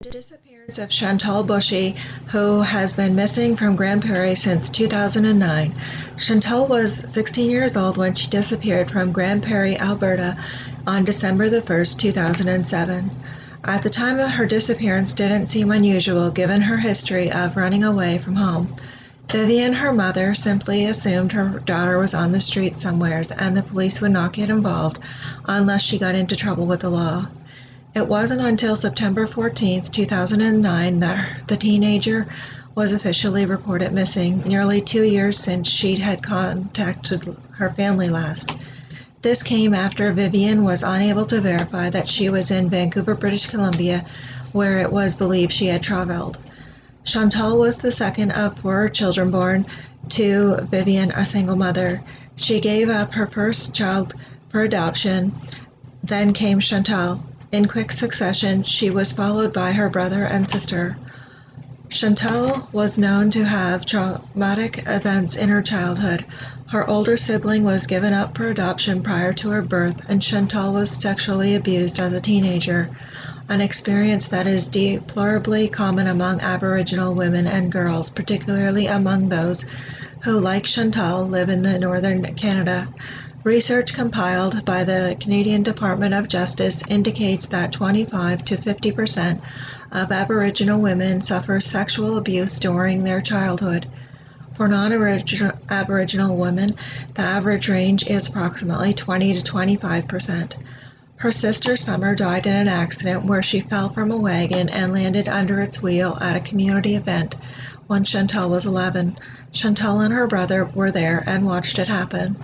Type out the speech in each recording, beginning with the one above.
The disappearance of Chantelle Bushie, who has been missing from Grand Prairie since 2009. Chantelle was 16 years old when she disappeared from Grand Prairie, Alberta on December the 1st, 2007. At the time of her disappearance didn't seem unusual given her history of running away from home. Vivian, her mother, simply assumed her daughter was on the street somewheres and the police would not get involved unless she got into trouble with the law. It wasn't until September 14, 2009 that the teenager was officially reported missing, nearly 2 years since she had contacted her family last. This came after Vivian was unable to verify that she was in Vancouver, British Columbia, where it was believed she had traveled. Chantelle was the second of 4 children born to Vivian, a single mother. She gave up her first child for adoption. Then came Chantelle. In quick succession, she was followed by her brother and sister. Chantelle was known to have traumatic events in her childhood. Her older sibling was given up for adoption prior to her birth, and Chantelle was sexually abused as a teenager, an experience that is deplorably common among Aboriginal women and girls, particularly among those who, like Chantelle, live in the northern Canada. Research compiled by the Canadian Department of Justice indicates that 25 to 50% of Aboriginal women suffer sexual abuse during their childhood. For non-Aboriginal women, the average range is approximately 20 to 25%. Her sister Summer died in an accident where she fell from a wagon and landed under its wheel at a community event when Chantelle was 11. Chantelle and her brother were there and watched it happen.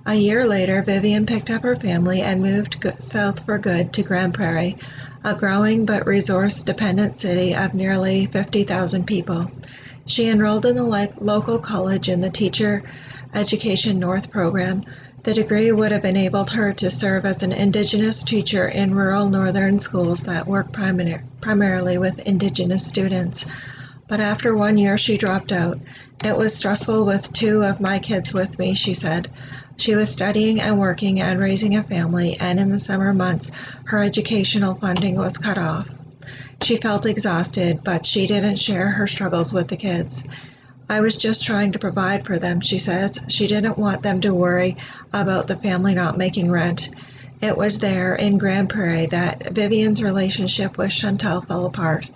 A year later, Vivian picked up her family and moved south for good to Grand Prairie, a growing but resource-dependent city of nearly 50,000 people. She enrolled in the local college in the Teacher Education North program. The degree would have enabled her to serve as an Indigenous teacher in rural northern schools that work primarily with Indigenous students. But after 1 year, she dropped out. "It was stressful with 2 of my kids with me," she said. She was studying and working and raising a family, and in the summer months, her educational funding was cut off. She felt exhausted, but she didn't share her struggles with the kids. "I was just trying to provide for them," she says. She didn't want them to worry about the family not making rent. It was there in Grand Prairie that Vivian's relationship with Chantelle fell apart.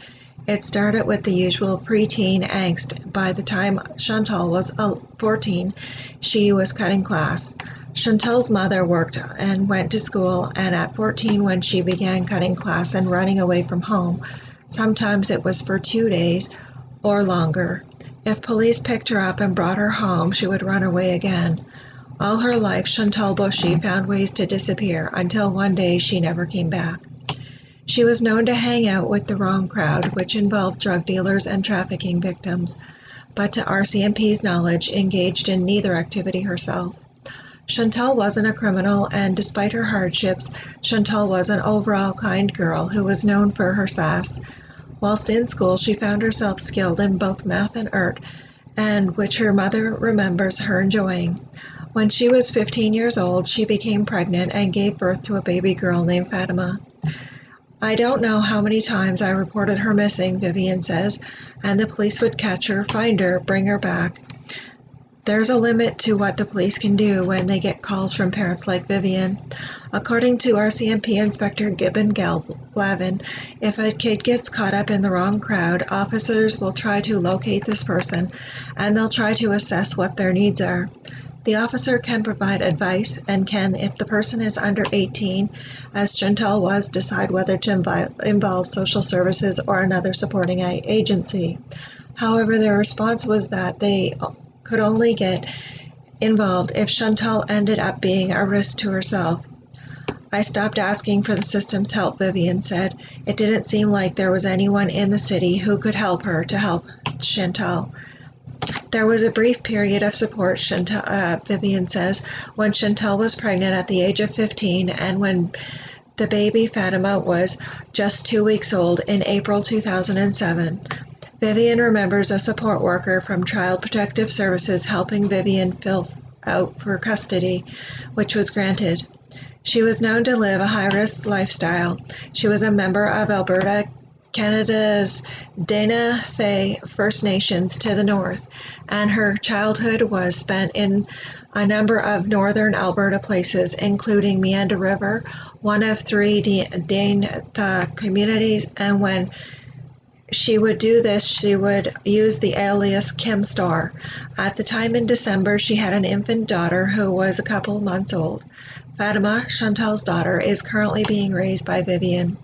It started with the usual preteen angst. By the time Chantelle was 14, she was cutting class. Chantelle's mother worked and went to school, and at 14 when she began cutting class and running away from home, sometimes it was for 2 days or longer. If police picked her up and brought her home, she would run away again. All her life, Chantelle Bushie found ways to disappear until one day she never came back. She was known to hang out with the wrong crowd, which involved drug dealers and trafficking victims, but to RCMP's knowledge, engaged in neither activity herself. Chantelle wasn't a criminal, and despite her hardships, Chantelle was an overall kind girl who was known for her sass. Whilst in school, she found herself skilled in both math and art, and which her mother remembers her enjoying. When she was 15 years old, she became pregnant and gave birth to a baby girl named Fatima. "I don't know how many times I reported her missing," Vivian says, "and the police would catch her, find her, bring her back. There's a limit to what the police can do when they get calls from parents like Vivian." According to RCMP Inspector Gibbon Glavin, if a kid gets caught up in the wrong crowd, officers will try to locate this person, and they'll try to assess what their needs are. The officer can provide advice and can, if the person is under 18, as Chantelle was, decide whether to involve social services or another supporting agency. However, their response was that they could only get involved if Chantelle ended up being a risk to herself. "I stopped asking for the system's help," Vivian said. "It didn't seem like there was anyone in the city who could help her to help Chantelle." There was a brief period of support, Vivian says, when Chantelle was pregnant at the age of 15 and when the baby Fatima was just 2 weeks old in April 2007. Vivian remembers a support worker from Child Protective Services helping Vivian fill out for custody, which was granted. She was known to live a high-risk lifestyle. She was a member of Alberta Canada's Dene First Nations to the north, and her childhood was spent in a number of northern Alberta places, including Meander River, one of three Dane communities, and when she would do this, she would use the alias Kim Star. At the time in December, she had an infant daughter who was a couple months old. Fatima, Chantelle's daughter, is currently being raised by Vivian.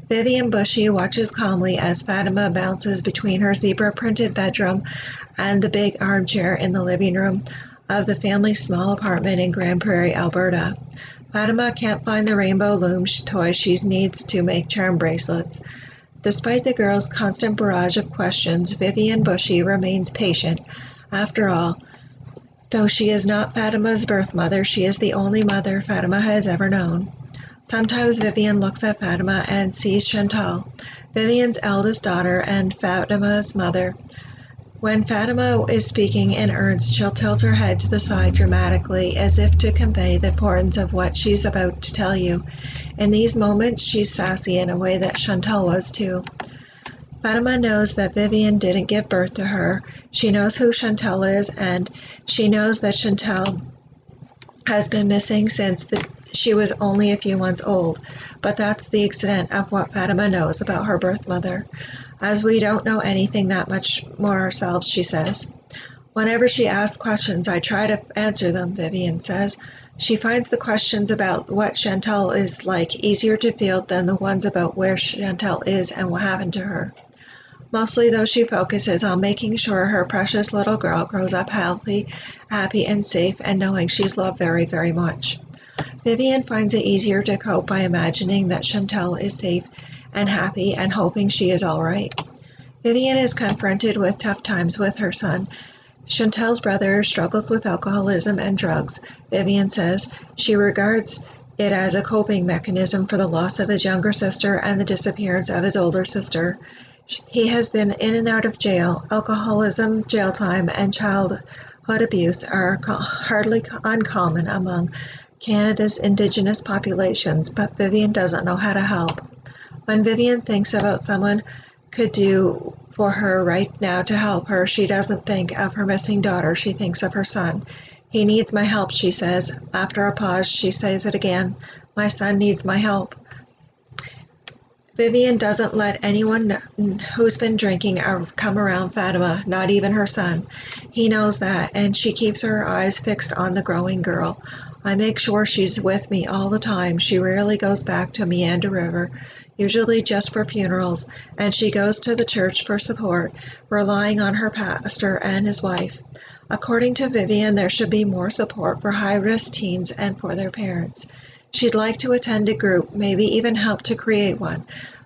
Vivian Bushie watches calmly as Fatima bounces between her zebra-printed bedroom and the big armchair in the living room of the family's small apartment in Grande Prairie, Alberta. Fatima can't find the rainbow loom toy she needs to make charm bracelets. Despite the girl's constant barrage of questions, Vivian Bushie remains patient. After all, though she is not Fatima's birth mother, she is the only mother Fatima has ever known. Sometimes Vivian looks at Fatima and sees Chantelle, Vivian's eldest daughter and Fatima's mother. When Fatima is speaking in earnest, she'll tilt her head to the side dramatically, as if to convey the importance of what she's about to tell you. In these moments, she's sassy in a way that Chantelle was too. Fatima knows that Vivian didn't give birth to her. She knows who Chantelle is, and she knows that Chantelle has been missing since she was only a few months old, but that's the extent of what Fatima knows about her birth mother, as we don't know anything that much more ourselves, she says. Whenever she asks questions, I try to answer them, Vivian says. She finds the questions about what Chantelle is like easier to field than the ones about where Chantelle is and what happened to her. Mostly, though, she focuses on making sure her precious little girl grows up healthy, happy, and safe, and knowing she's loved very, very much. Vivian finds it easier to cope by imagining that Chantelle is safe and happy and hoping she is all right. Vivian is confronted with tough times with her son. Chantelle's brother struggles with alcoholism and drugs. Vivian says she regards it as a coping mechanism for the loss of his younger sister and the disappearance of his older sister. He has been in and out of jail. Alcoholism, jail time, and childhood abuse are hardly uncommon among Canada's Indigenous populations, but Vivian doesn't know how to help. When Vivian thinks about someone could do for her right now to help her, she doesn't think of her missing daughter, she thinks of her son. He needs my help, she says. After a pause, she says it again. My son needs my help. Vivian doesn't let anyone who's been drinking come around Fatima, not even her son. He knows that, and she keeps her eyes fixed on the growing girl. I make sure she's with me all the time. She rarely goes back to Meander River, usually just for funerals, and she goes to the church for support, relying on her pastor and his wife. According to Vivian, there should be more support for high-risk teens and for their parents. She'd like to attend a group, maybe even help to create one,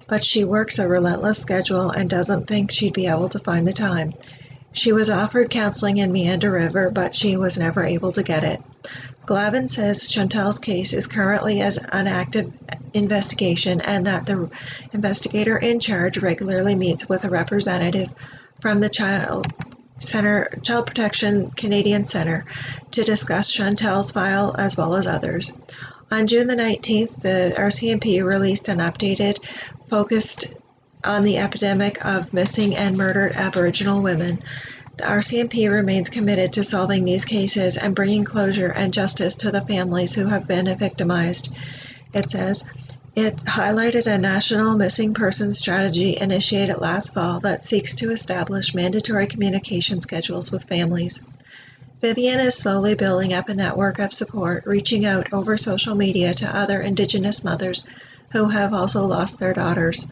but she works a relentless schedule and doesn't think she'd be able to find the time. She was offered counseling in Meander River, but she was never able to get it. Glavin says Chantelle's case is currently as an active investigation and that the investigator in charge regularly meets with a representative from the Child Protection Canadian Centre to discuss Chantelle's file as well as others. On June the 19th, the RCMP released an updated focused on the epidemic of missing and murdered Aboriginal women. The RCMP remains committed to solving these cases and bringing closure and justice to the families who have been victimized. It says it highlighted a national missing persons strategy initiated last fall that seeks to establish mandatory communication schedules with families. Vivian is slowly building up a network of support, reaching out over social media to other Indigenous mothers who have also lost their daughters.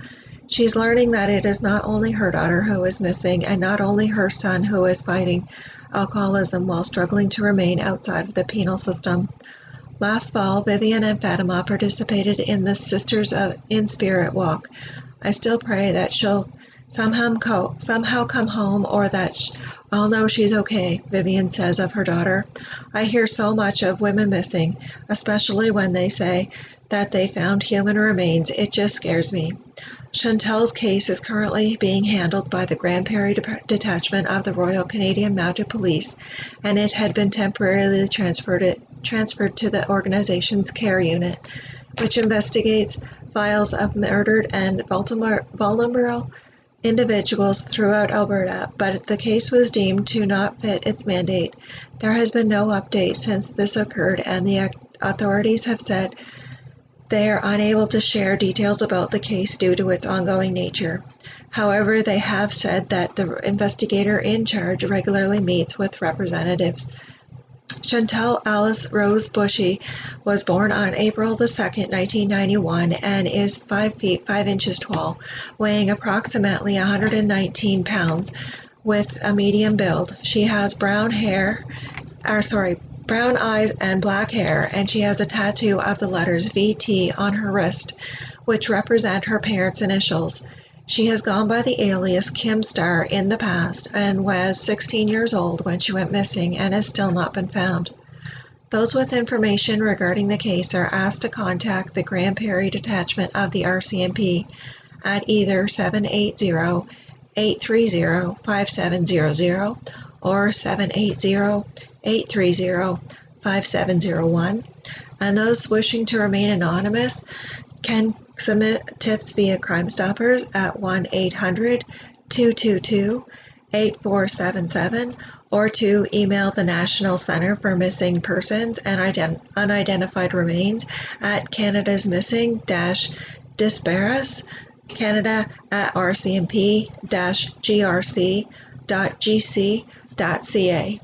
She's learning that it is not only her daughter who is missing and not only her son who is fighting alcoholism while struggling to remain outside of the penal system. Last fall, Vivian and Fatima participated in the Sisters in Spirit walk. I still pray that she'll somehow come home or that I'll know she's okay, Vivian says of her daughter. I hear so much of women missing, especially when they say that they found human remains. It just scares me. Chantelle's case is currently being handled by the Grande Prairie Detachment of the Royal Canadian Mounted Police, and it had been temporarily transferred to the organization's care unit. which investigates files of murdered and vulnerable individuals throughout Alberta, but the case was deemed to not fit its mandate. There has been no update since this occurred, and the authorities have said they are unable to share details about the case due to its ongoing nature. However, they have said that the investigator in charge regularly meets with representatives. Chantelle Alice Rose Bushie was born on April 2nd, 1991, and is 5 feet 5 inches tall, weighing approximately 119 pounds, with a medium build. She has brown eyes and black hair, and she has a tattoo of the letters VT on her wrist, which represent her parents' initials. She has gone by the alias Kim Star in the past and was 16 years old when she went missing and has still not been found. Those with information regarding the case are asked to contact the Grand Prairie Detachment of the RCMP at either 780-830-5700 or 780-830-5701, and those wishing to remain anonymous can submit tips via Crime Stoppers at 1-800-222-8477 or to email the National Centre for Missing Persons and Unidentified Remains at Canada's-Missing-Disparas Canada at rcmp-grc.gc.ca.